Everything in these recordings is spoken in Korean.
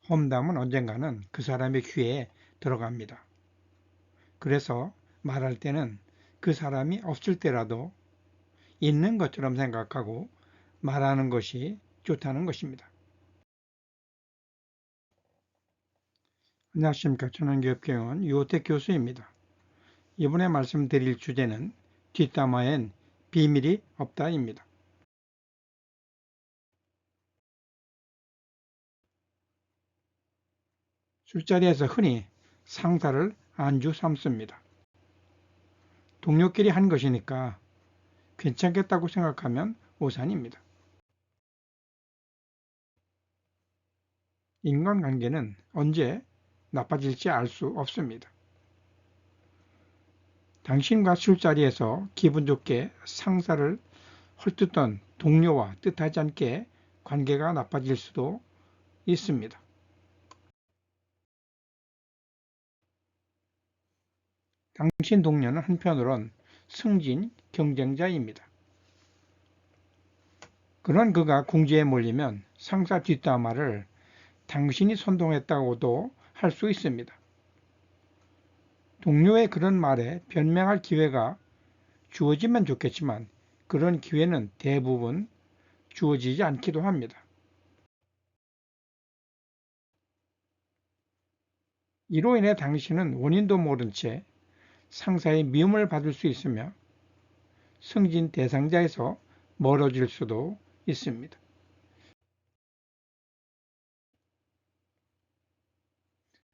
험담은 언젠가는 그 사람의 귀에 들어갑니다. 그래서 말할 때는 그 사람이 없을 때라도 있는 것처럼 생각하고 말하는 것이 좋다는 것입니다. 안녕하십니까. 전원교육경은 유호택 교수입니다. 이번에 말씀드릴 주제는 뒷담화엔 비밀이 없다입니다. 술자리에서 흔히 상사를 안주 삼습니다. 동료끼리 한 것이니까 괜찮겠다고 생각하면 오산입니다. 인간관계는 언제 나빠질지 알 수 없습니다. 당신과 술자리에서 기분 좋게 상사를 헐뜯던 동료와 뜻하지 않게 관계가 나빠질 수도 있습니다. 당신 동료는 한편으론 승진 경쟁자입니다. 그런 그가 궁지에 몰리면 상사 뒷담화를 당신이 선동했다고도 할 수 있습니다. 동료의 그런 말에 변명할 기회가 주어지면 좋겠지만 그런 기회는 대부분 주어지지 않기도 합니다. 이로 인해 당신은 원인도 모른 채 상사의 미움을 받을 수 있으며 승진 대상자에서 멀어질 수도 있습니다.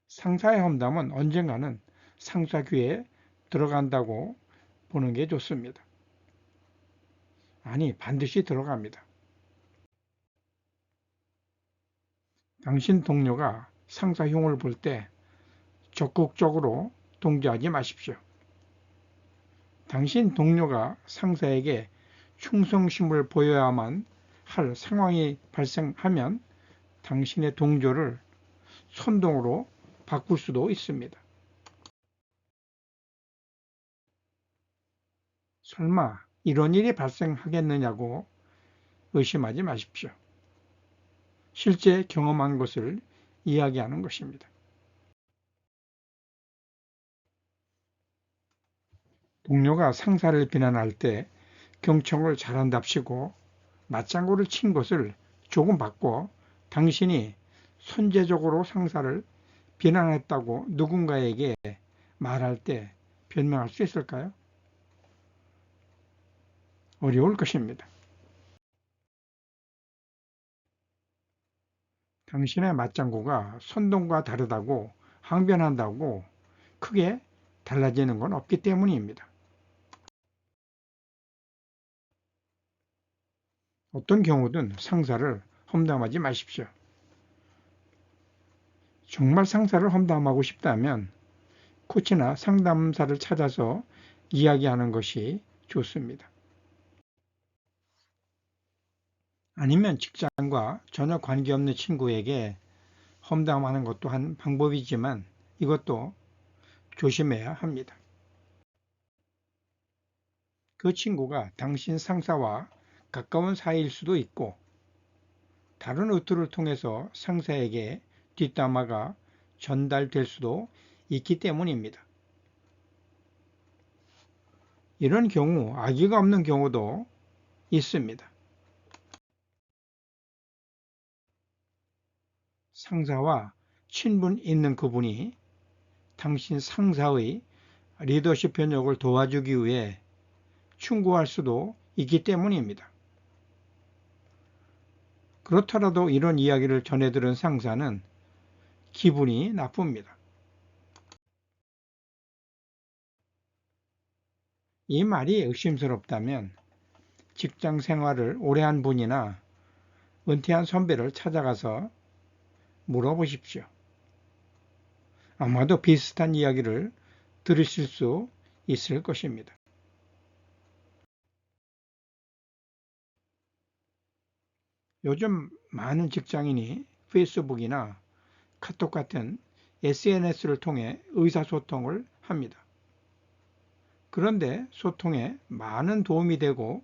상사의 험담은 언젠가는 상사 귀에 들어간다고 보는 게 좋습니다. 아니, 반드시 들어갑니다. 당신 동료가 상사 흉을 볼 때 적극적으로 동조하지 마십시오. 당신 동료가 상사에게 충성심을 보여야만 할 상황이 발생하면 당신의 동조를 선동으로 바꿀 수도 있습니다. 설마 이런 일이 발생하겠느냐고 의심하지 마십시오. 실제 경험한 것을 이야기하는 것입니다. 동료가 상사를 비난할 때 경청을 잘한답시고 맞장구를 친 것을 조금 바꿔 당신이 선제적으로 상사를 비난했다고 누군가에게 말할 때 변명할 수 있을까요? 어려울 것입니다. 당신의 맞장구가 선동과 다르다고 항변한다고 크게 달라지는 건 없기 때문입니다. 어떤 경우든 상사를 험담하지 마십시오. 정말 상사를 험담하고 싶다면 코치나 상담사를 찾아서 이야기하는 것이 좋습니다. 아니면 직장과 전혀 관계없는 친구에게 험담하는 것도 한 방법이지만 이것도 조심해야 합니다. 그 친구가 당신 상사와 가까운 사이일 수도 있고 다른 루트를 통해서 상사에게 뒷담화가 전달될 수도 있기 때문입니다. 이런 경우 악의가 없는 경우도 있습니다. 상사와 친분 있는 그분이 당신 상사의 리더십 변혁을 도와주기 위해 충고할 수도 있기 때문입니다. 그렇더라도 이런 이야기를 전해들은 상사는 기분이 나쁩니다. 이 말이 의심스럽다면 직장 생활을 오래 한 분이나 은퇴한 선배를 찾아가서 물어보십시오. 아마도 비슷한 이야기를 들으실 수 있을 것입니다. 요즘 많은 직장인이 페이스북이나 카톡 같은 SNS를 통해 의사소통을 합니다. 그런데 소통에 많은 도움이 되고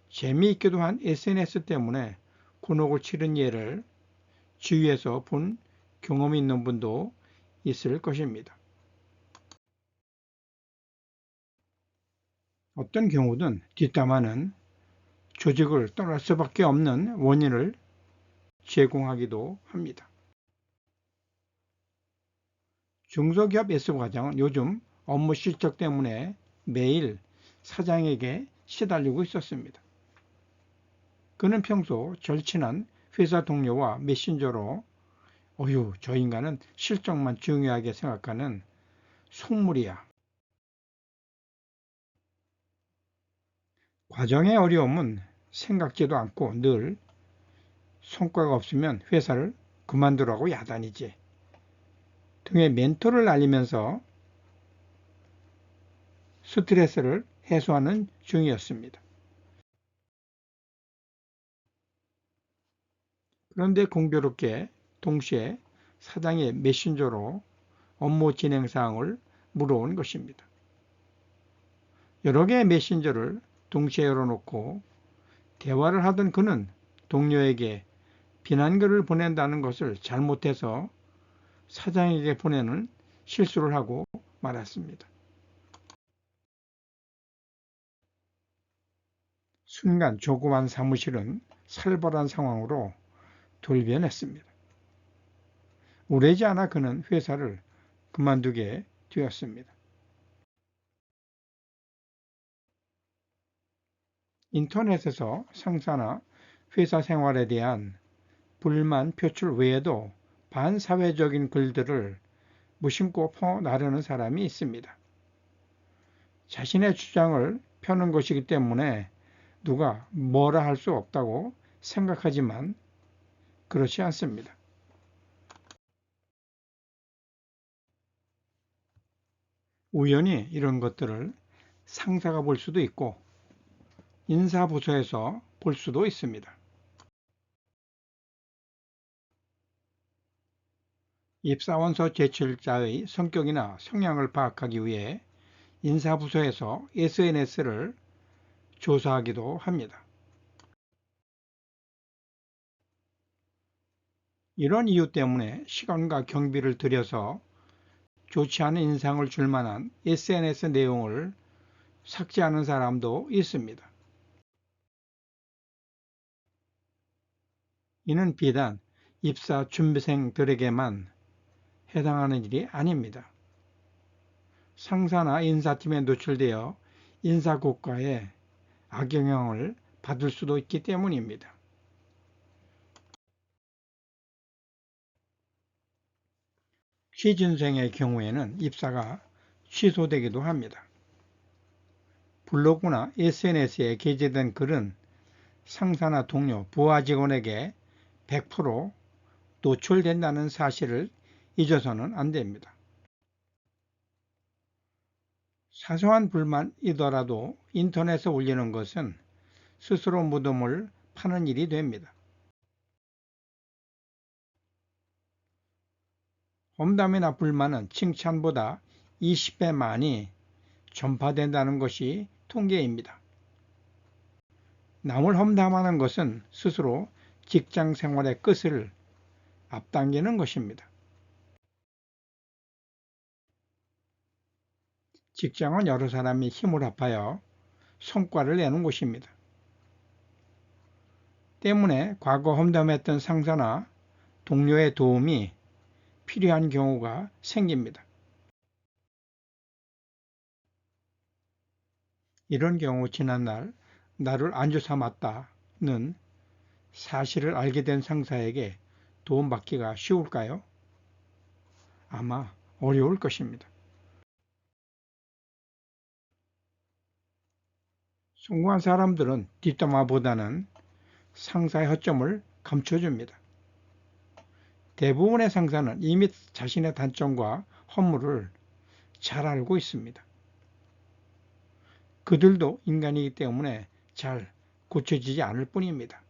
재미있기도 한 SNS 때문에 곤혹을 치른 예를 주위에서 본 경험이 있는 분도 있을 것입니다. 어떤 경우든 뒷담화는 조직을 떠날 수밖에 없는 원인을 제공하기도 합니다. 중소기업 S과장은 요즘 업무 실적 때문에 매일 사장에게 시달리고 있었습니다. 그는 평소 절친한 회사 동료와 메신저로 어휴, 저 인간은 실적만 중요하게 생각하는 속물이야. 과정의 어려움은 생각지도 않고 늘 성과가 없으면 회사를 그만두라고 야단이지 등의 멘토를 날리면서 스트레스를 해소하는 중이었습니다. 그런데 공교롭게 동시에 사장의 메신저로 업무 진행 사항을 물어온 것입니다. 여러 개의 메신저를 동시에 열어놓고 대화를 하던 그는 동료에게 비난글을 보낸다는 것을 잘못해서 사장에게 보내는 실수를 하고 말았습니다. 순간 조그만 사무실은 살벌한 상황으로 돌변했습니다. 오래지 않아 그는 회사를 그만두게 되었습니다. 인터넷에서 상사나 회사 생활에 대한 불만 표출 외에도 반사회적인 글들을 무심코 퍼나르는 사람이 있습니다. 자신의 주장을 펴는 것이기 때문에 누가 뭐라 할 수 없다고 생각하지만 그렇지 않습니다. 우연히 이런 것들을 상사가 볼 수도 있고 인사부서에서 볼 수도 있습니다. 입사원서 제출자의 성격이나 성향을 파악하기 위해 인사부서에서 SNS를 조사하기도 합니다. 이런 이유 때문에 시간과 경비를 들여서 좋지 않은 인상을 줄 만한 SNS 내용을 삭제하는 사람도 있습니다. 이는 비단 입사 준비생들에게만 해당하는 일이 아닙니다. 상사나 인사팀에 노출되어 인사고과에 악영향을 받을 수도 있기 때문입니다. 취준생의 경우에는 입사가 취소되기도 합니다. 블로그나 SNS에 게재된 글은 상사나 동료, 부하 직원에게 100% 노출된다는 사실을 잊어서는 안 됩니다. 사소한 불만이더라도 인터넷에 올리는 것은 스스로 무덤을 파는 일이 됩니다. 험담이나 불만은 칭찬보다 20배 많이 전파된다는 것이 통계입니다. 남을 험담하는 것은 스스로 직장 생활의 끝을 앞당기는 것입니다. 직장은 여러 사람이 힘을 합하여 성과를 내는 곳입니다. 때문에 과거 험담했던 상사나 동료의 도움이 필요한 경우가 생깁니다. 이런 경우 지난날 나를 안주 삼았다는 사실을 알게 된 상사에게 도움받기가 쉬울까요? 아마 어려울 것입니다. 성공한 사람들은 뒷담화보다는 상사의 허점을 감춰줍니다. 대부분의 상사는 이미 자신의 단점과 허물을 잘 알고 있습니다. 그들도 인간이기 때문에 잘 고쳐지지 않을 뿐입니다.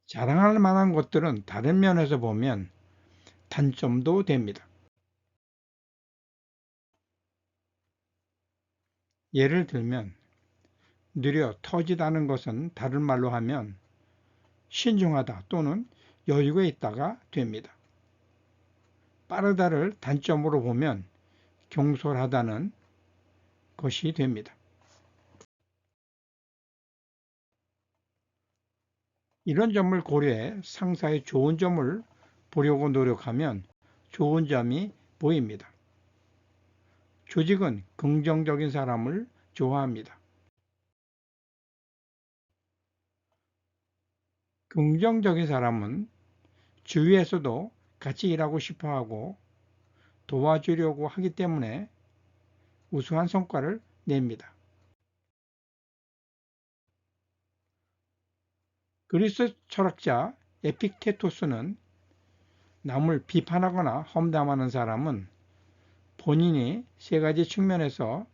자랑할 만한 것들은 다른 면에서 보면 단점도 됩니다. 예를 들면 느려 터지다는 것은 다른 말로 하면 신중하다 또는 여유가 있다가 됩니다. 빠르다를 단점으로 보면 경솔하다는 것이 됩니다. 이런 점을 고려해 상사의 좋은 점을 보려고 노력하면 좋은 점이 보입니다. 조직은 긍정적인 사람을 좋아합니다. 긍정적인 사람은 주위에서도 같이 일하고 싶어 하고 도와주려고 하기 때문에 우수한 성과를 냅니다. 그리스 철학자 에픽테토스는 남을 비판하거나 험담하는 사람은 본인이 세 가지 측면에서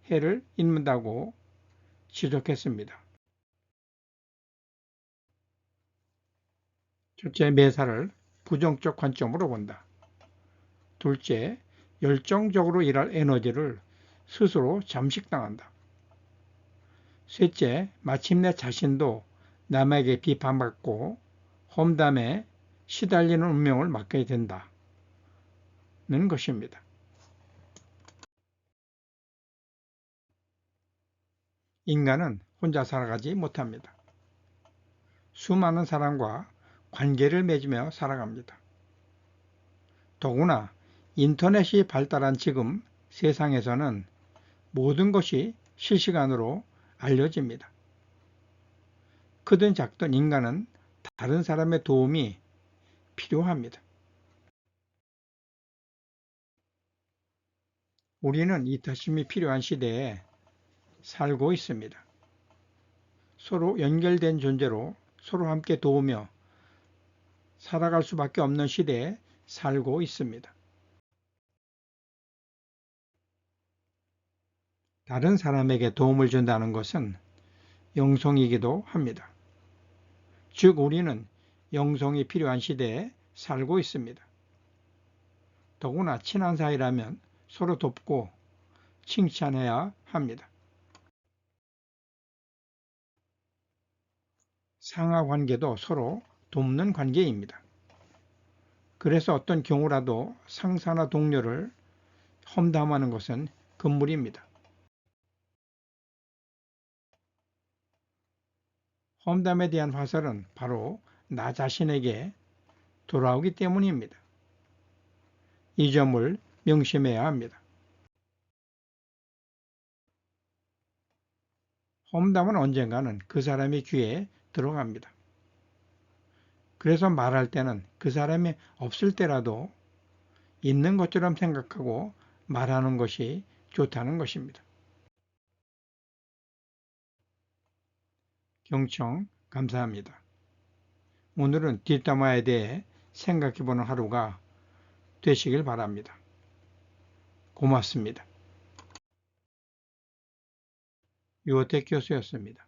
해를 입는다고 지적했습니다. 첫째, 매사를 부정적 관점으로 본다. 둘째, 열정적으로 일할 에너지를 스스로 잠식당한다. 셋째, 마침내 자신도 남에게 비판받고 험담에 시달리는 운명을 맞게 된다는 것입니다. 인간은 혼자 살아가지 못합니다. 수많은 사람과 관계를 맺으며 살아갑니다. 더구나 인터넷이 발달한 지금 세상에서는 모든 것이 실시간으로 알려집니다. 크든 작든 인간은 다른 사람의 도움이 필요합니다. 우리는 이타심이 필요한 시대에 살고 있습니다. 서로 연결된 존재로 서로 함께 도우며 살아갈 수밖에 없는 시대에 살고 있습니다. 다른 사람에게 도움을 준다는 것은 영성이기도 합니다. 즉 우리는 영성이 필요한 시대에 살고 있습니다. 더구나 친한 사이라면 서로 돕고 칭찬해야 합니다. 상하 관계도 서로 돕는 관계입니다. 그래서 어떤 경우라도 상사나 동료를 험담하는 것은 금물입니다. 험담에 대한 화살은 바로 나 자신에게 돌아오기 때문입니다. 이 점을 명심해야 합니다. 험담은 언젠가는 그 사람의 귀에 들어갑니다. 그래서 말할 때는 그 사람이 없을 때라도 있는 것처럼 생각하고 말하는 것이 좋다는 것입니다. 경청 감사합니다. 오늘은 뒷담화에 대해 생각해보는 하루가 되시길 바랍니다. 고맙습니다. 유호택 교수였습니다.